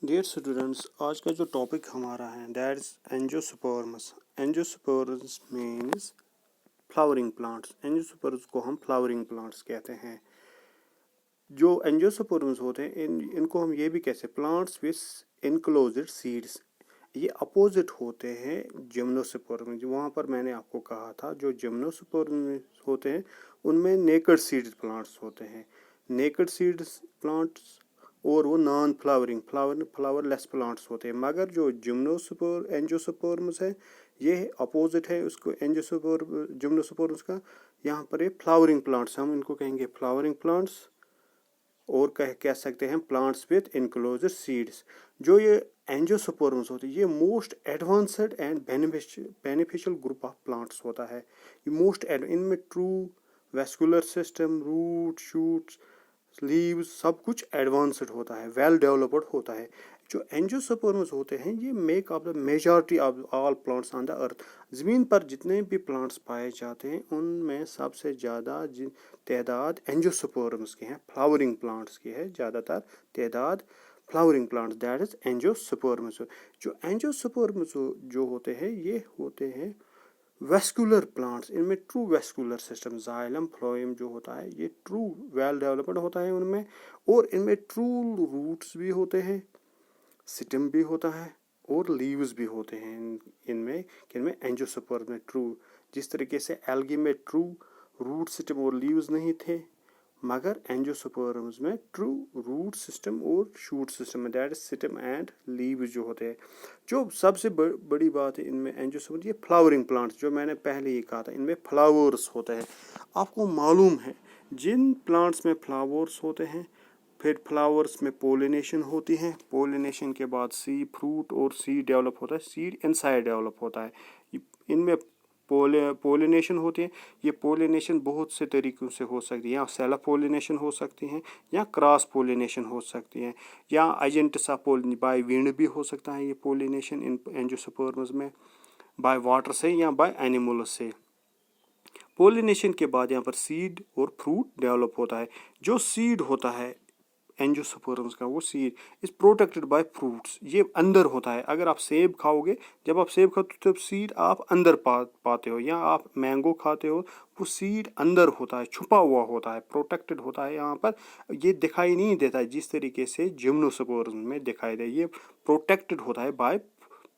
Dear students, आज का जो टॉपिक हमारा है that is angiosperms. Angiosperms means flowering plants. Angiosperms को हम फ्लावरिंग प्लांट्स कहते हैं। जो एंजियोस्पर्म्स होते हैं इनको हम ये भी कहते हैं प्लांट्स विथ इनक्लोज्ड सीड्स। ये अपोजिट होते हैं जिम्नोस्पर्म। वहाँ पर मैंने आपको कहा था जो जिम्नोस्पर्म होते हैं उनमें नेकेड सीड प्लांट्स होते हैं। नेकेड सीड प्लांट्स और वो नॉन फ्लावरिंग फ्लावरलेस प्लांट्स होते हैं। मगर जो एंजियोस्पर्म्स है ये अपोजिट है उसको जिम्नोस्पर्म्स का। यहाँ पर ये फ्लावरिंग प्लांट्स, हम इनको कहेंगे फ्लावरिंग प्लांट्स और कह सकते हैं प्लांट्स विथ इनक्लोज्ड सीड्स। जो ये एंजियोस्पर्म्स होते हैं ये most advanced and beneficial group of plants होता है। ये इनमें true vascular system, root, shoots, leaves सब कुछ एडवांस्ड होता है, वेल डेवलप्ड होता है। जो एंजियोस्पर्म्स होते हैं ये make up the majority of all plants on the earth. ज़मीन पर जितने भी प्लांट्स पाए जाते हैं उनमें सबसे ज़्यादा तादाद एंजियोस्पर्म्स की है, फ्लावरिंग प्लांट्स की है। ज़्यादातर तादाद flowering plants that is angiosperms. जो एंजियोस्पर्म्स जो होते हैं ये होते हैं वेस्कुलर प्लांट्स। इनमें true vascular system, xylem phloem जो होता है ये ट्रू वेल डेवलप्ड होता है उनमें। और इनमें ट्रू रूट्स भी होते हैं, स्टेम भी होता है और लीव्स भी होते हैं। इनमें एंजियोस्पर्म में ट्रू, जिस तरीके से एल्गी में ट्रू रूट सिस्टम और लीव्स नहीं थे, मगर एंजियोस्पर्म्स में ट्रू रूट सिस्टम और shoot system, that is stem and leaves जो होते हैं। जो सबसे बड़ी बात है इनमें एंजियोस्पर्म, ये फ्लावरिंग प्लांट्स जो मैंने पहले ही कहा था इनमें फ्लावर्स होते हैं। आपको मालूम है जिन प्लांट्स में फ्लावर्स होते हैं फिर फ्लावर्स में पोलिनेशन होती है, पोलिनेशन के बाद फ्रूट और सीड डेवलप होता है, सीड इनसाइड डेवलप होता है। इनमें पोलिनेशन होती है। ये पोलिनेशन बहुत से तरीक़ों से हो सकती है, या सेल्फ पोलिनेशन हो सकती है, या क्रॉस पोलिनेशन हो सकती है, या एजेंट्स ऑफ बाय विंड भी हो सकता है ये पोलिनेशन इन एंजियोस्पर्म्स में, बाय वाटर से या बाय एनिमल्स से। पोलिनेशन के बाद यहाँ पर सीड और फ्रूट डेवलप होता है। जो सीड होता है एंजियोस्पर्म्स का वो seed is protected by fruits, ये अंदर होता है। अगर आप सेब खाओगे, जब आप सेब खाते हो तब सीड आप अंदर पाते हो, या आप मैंगो खाते हो वो सीड अंदर होता है, छुपा हुआ होता है, प्रोटेक्टेड होता है। यहाँ पर ये दिखाई नहीं देता है जिस तरीके से जिम्नोस्पर्म्स में दिखाई दे। ये प्रोटेक्टेड होता है बाय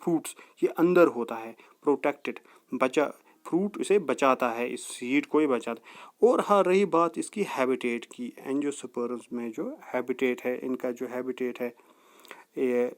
फ्रूट्स, ये अंदर होता है प्रोटेक्टेड, बचा फ्रूट इसे बचाता है, इस सीड को ही बचाता है। और हाँ, रही बात इसकी हैबिटेट की, एंजियोस्पर्म्स में जो हैबिटेट है इनका जो हैबिटेट है ये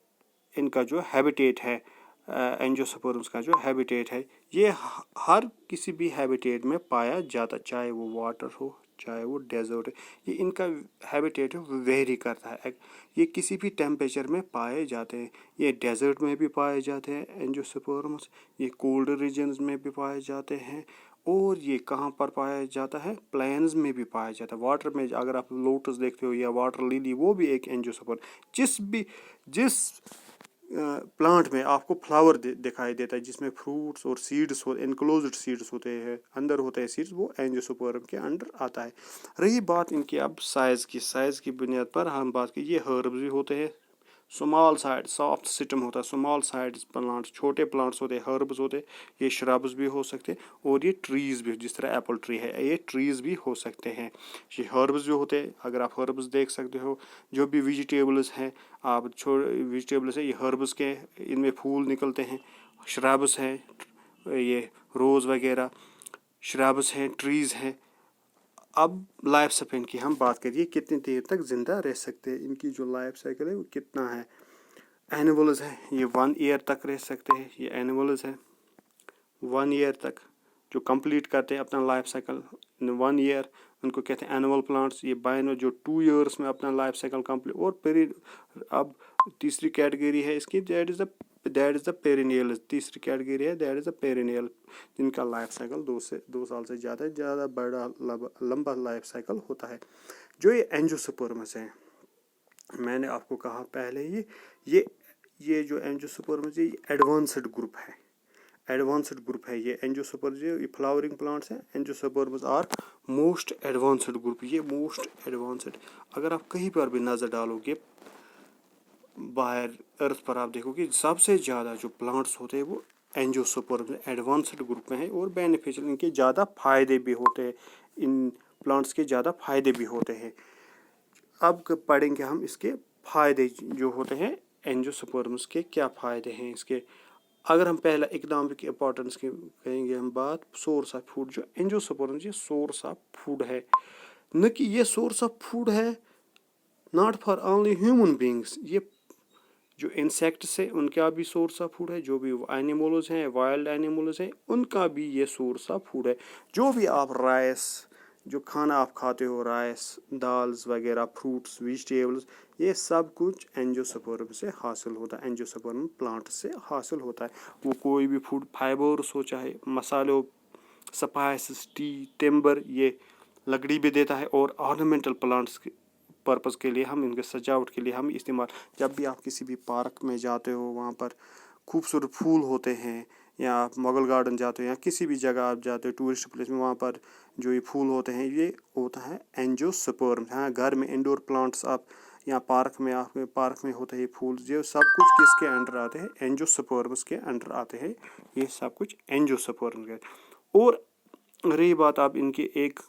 इनका जो हैबिटेट है एंजियोस्पर्म्स का जो हैबिटेट है ये हर किसी भी हैबिटेट में पाया जाता, चाहे वो वाटर हो चाहे वो डेजर्ट है। ये इनका हैबिटेट वेरी करता है, ये किसी भी टेम्परेचर में पाए जाते हैं। ये डेजर्ट में भी पाए जाते हैं एंजियोस्पर्म्स, ये कोल्ड रीजन्स में भी पाए जाते हैं, और ये कहाँ पर पाया जाता है, प्लेन्स में भी पाया जाता है। वाटर में अगर आप लोटस देखते हो या वाटर लिली, वो भी एक एंजियोस्पर्म। जिस प्लांट में आपको फ्लावर दिखाई देता है जिसमें फ्रूट्स और सीड्स हो, इनक्लोज्ड सीड्स होते हैं, अंदर होते हैं सीड्स, वो एंजियोस्पर्म के अंडर आता है। रही बात इनकी अब साइज़ की बुनियाद पर हम बात की, ये हर्ब्स भी होते हैं, स्मॉल साइड सॉफ्ट सिस्टम होता है, स्मॉल साइड प्लांट्स, छोटे प्लांट्स होते हैं, हर्ब्स होते हैं, ये श्रब्स भी हो सकते हैं, और ये ट्रीज़ भी, जिस तरह एप्पल ट्री है ये ट्रीज़ भी हो सकते हैं। ये हर्ब्स जो होते हैं, अगर आप हर्ब्स देख सकते हो, जो भी वेजिटेबल्स हैं आप वेजिटेबल्स है ये हर्ब्स के, इनमें फूल निकलते हैं। श्रब्स हैं, ये रोज़ वगैरह श्रब्स हैं, ट्रीज़ हैं। अब लाइफ स्पैन की हम बात करिए, कितनी देर तक ज़िंदा रह सकते हैं, इनकी जो लाइफ साइकिल है वो कितना है। एनिमल्स है ये 1 ईयर तक रह सकते हैं, ये एनिमल्स है 1 ईयर तक जो कंप्लीट करते हैं अपना लाइफ साइकिल इन 1 ईयर, उनको कहते हैं एनुअल प्लांट्स। ये बाइनो जो 2 ईयर्स में अपना लाइफ साइकिल कंप्लीट। और अब तीसरी कैटेगरी है इसकी, दैट इज़ द पेरिनियल। तीसरी कैटेगरी है दैट इज़ द पेरिनियल, जिनका लाइफ साइकिल 2 साल से ज़्यादा बड़ा लंबा लाइफ साइकिल होता है। जो ये एंजियोस्पर्म्स हैं, मैंने आपको कहा पहले ये जो एंजियोस्पर्म्स है ये एडवांस्ड ग्रुप है। ये एंजियोस्पर्म्स, ये फ्लावरिंग प्लांट्स हैं, angiosperms are most advanced group, ये मोस्ट एडवांस्ड। अगर आप कहीं पर भी नज़र डालोगे बाहर अर्थ पर आप देखोगे सबसे ज़्यादा जो प्लांट्स होते हैं वो एंजियोस्पर्म एडवांस्ड ग्रुप में है और बेनिफिशियल, इनके ज़्यादा फायदे भी होते हैं, इन प्लांट्स के ज़्यादा फायदे भी होते हैं। अब पढ़ेंगे हम इसके फायदे जो होते हैं एंजियोस्पर्म्स के, क्या फ़ायदे हैं इसके। अगर हम पहला इकोनॉमिक इम्पोर्टेंस की करेंगे हम बात, सोर्स ऑफ फूड, जो एंजियोस्पर्म्स ये सोर्स ऑफ फूड है, न कि ये सोर्स ऑफ फूड है not for only human beings, ये जो इंसेक्ट्स है उनका भी सोर्स ऑफ फूड है, जो भी एनिमल्स हैं वाइल्ड एनिमल्स हैं उनका भी ये सोर्स ऑफ फूड है। जो भी आप राइस, जो खाना आप खाते हो, राइस, दाल्स वगैरह, फ्रूट्स, वेजिटेबल्स, ये सब कुछ एंजियोस्पर्म से हासिल होता है, एंजियोस्पर्म प्लांट से हासिल होता है। वो कोई भी फूड फाइबर्स हो, चाहे मसाले हो, स्पाइसेस, टी, टिम्बर, ये लकड़ी भी देता है। और ऑर्नामेंटल प्लांट्स पर्पज़ के लिए हम इनके सजावट के लिए हम इस्तेमाल, जब भी आप किसी भी पार्क में जाते हो वहाँ पर खूबसूरत फूल होते हैं, या आप मुगल गार्डन जाते हो या किसी भी जगह आप जाते हो टूरिस्ट प्लेस में, वहाँ पर जो ये फूल होते हैं ये होता है एंजियोस्पर्म। हाँ, घर में इंडोर प्लांट्स आप या पार्क में होते हैं फूल, ये सब कुछ किसके अंडर आते हैं, एंजियोस्पर्म्स के अंडर आते हैं, ये सब कुछ एंजियोस्पर्म के। और रही बात आप इनकी एक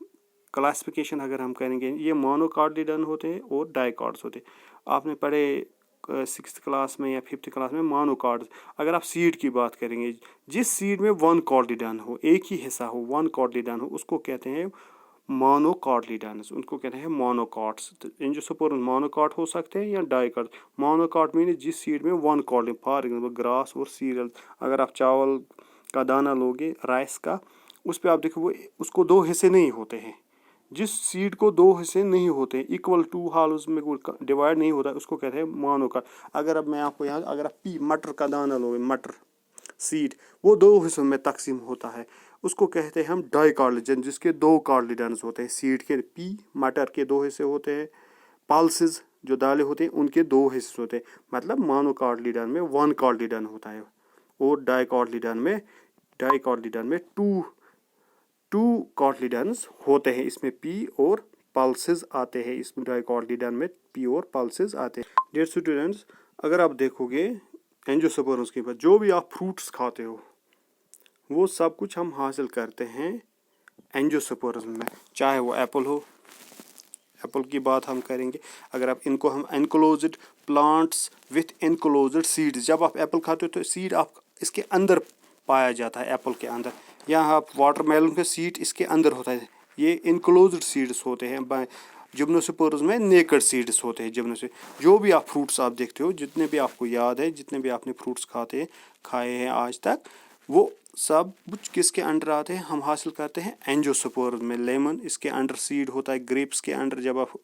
क्लासिफिकेशन अगर हम करेंगे, ये मोनोकॉटिलीडन होते हैं और डाइकॉट्स होते हैं। आपने पढ़े 6th क्लास में या 5th क्लास में मोनोकॉट्स। अगर आप सीड की बात करेंगे, जिस सीड में 1 कॉटिलीडन हो, एक ही हिस्सा हो, 1 कॉटिलीडन हो, उसको कहते हैं मोनोकॉटिलीडन्स, उनको कहते हैं मोनोकॉट्स। एंजियोस्पर्म मोनोकॉट हो सकते हैं या डाइकॉट। मोनोकॉट मीन जिस सीड में 1 कॉटिलीडन, फॉर एग्जाम्पल ग्रास और सीरियल, अगर आप चावल का दाना लोगे, राइस का, उस पर आप देखो वो उसको 2 हिस्से नहीं होते हैं। जिस सीड को 2 हिस्से नहीं होते, इक्वल 2 हाल्स में डिवाइड नहीं होता, उसको कहते हैं मोनोकॉट। अगर अब मैं आपको यहाँ, अगर आप मटर का दाना लोगे, मटर सीड, वो 2 हिस्सों में तकसीम होता है, उसको कहते हैं हम डाइकॉटिलीडन, जिसके 2 कॉटिलीडन्स होते हैं। सीड के मटर के 2 हिस्से होते हैं, पल्सेस जो दालें होते हैं उनके 2 हिस्से होते हैं, मतलब मोनोकॉटिलीडन में 1 कॉटिलीडन होता है, और डाइकॉटिलीडन में 2 कॉटिलीडन्स होते हैं। इसमें पी और पल्सेस आते हैं, इसमें डाइकॉटिलीडन में पी और पल्सेस आते हैं। डियर स्टूडेंट्स, अगर आप देखोगे एंजियोस्पर्म्स के बाद, जो भी आप फ्रूट्स खाते हो वो सब कुछ हम हासिल करते हैं एंजियोस्पर्म्स में, चाहे वो एप्पल हो, एप्पल की बात हम करेंगे। अगर आप इनको हम enclosed plants with enclosed seeds, जब आप एप्पल खाते हो तो सीड आप इसके अंदर पाया जाता है, एप्पल के अंदर, या आप वाटरमेलन का सीड इसके अंदर होता है, ये इनक्लोज्ड सीड्स होते हैं। जिम्नोस्पर्म्स में नेकेड सीड्स होते हैं। जो भी आप फ्रूट्स आप देखते हो, जितने भी आपको याद है, जितने भी आपने फ्रूट्स खाए हैं आज तक, वो सब कुछ किसके अंडर आते हैं, हम हासिल करते हैं एंजियोस्पर्म में। लेमन इसके अंडर सीड होता है, ग्रेप्स के अंडर जब आप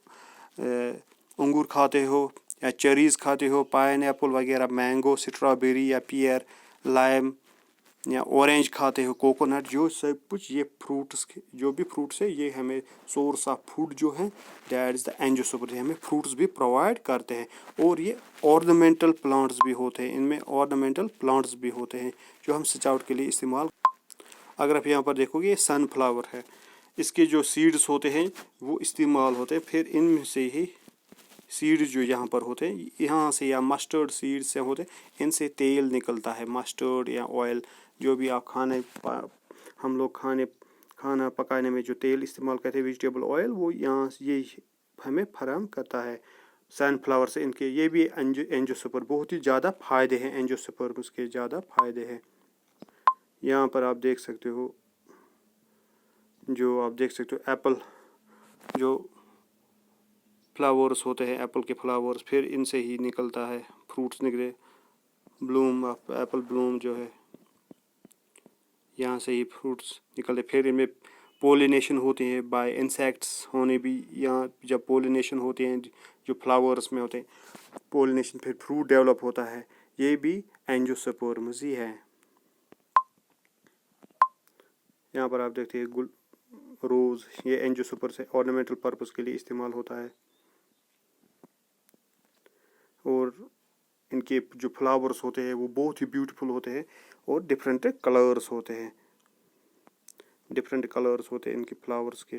अंगूर खाते हो या चेरीज़ खाते हो, पाइन एप्पल वगैरह, मैंगो, स्ट्रॉबेरी या पियर, लाइम या ऑरेंज खाते हो, कोकोनट, जो सब कुछ ये फ्रूट्स, जो भी फ्रूट्स है ये हमें सोर्स ऑफ फूड जो है दैट इज़ द एंजियोस्पर्म, हमें फ्रूट्स भी प्रोवाइड करते हैं। और ये ऑर्नामेंटल प्लांट्स भी होते हैं, इनमें ऑर्नामेंटल प्लांट्स भी होते हैं जो हम सजावट के लिए इस्तेमाल। अगर आप यहाँ पर देखोगे, ये सनफ्लावर है, इसके जो सीड्स होते हैं वो इस्तेमाल होते हैं, फिर इनमें से ही सीड जो यहाँ पर होते हैं, यहाँ से, या मस्टर्ड सीड से होते हैं, इनसे तेल निकलता है, मस्टर्ड या ऑयल, जो भी आप हम लोग खाना पकाने में जो तेल इस्तेमाल करते हैं, वेजिटेबल ऑयल, वो यहाँ ये हमें फराहम करता है सनफ्लावर से। इनके ये भी एंजियोस्पर्म, बहुत ही ज़्यादा फायदे हैं एंजियोस्पर्म्स के, ज़्यादा फायदे हैं। यहाँ पर आप देख सकते हो, एप्पल जो फ्लावर्स होते हैं, एप्पल के फ्लावर्स, फिर इनसे ही निकलता है फ्रूट्स निकले, ब्लूम ऑफ एप्पल ब्लूम जो है, यहाँ से ही फ्रूट्स निकलते, फिर इनमें पोलिनेशन होते हैं बाय इंसेक्ट्स होने भी, यहाँ जब पोलिनेशन होते हैं जो फ्लावर्स में होते हैं, पोलिनेशन, फिर फ्रूट डेवलप होता है, ये भी एंजियोस्पर्म्स ही है। यहाँ पर आप देखते हैं रोज़, ये एंजियोस्पर्म से ऑर्नामेंटल पर्पस के लिए इस्तेमाल होता है, और इनके जो फ्लावर्स होते हैं वो बहुत ही ब्यूटीफुल होते हैं और डिफरेंट कलर्स होते हैं, इनके फ्लावर्स के।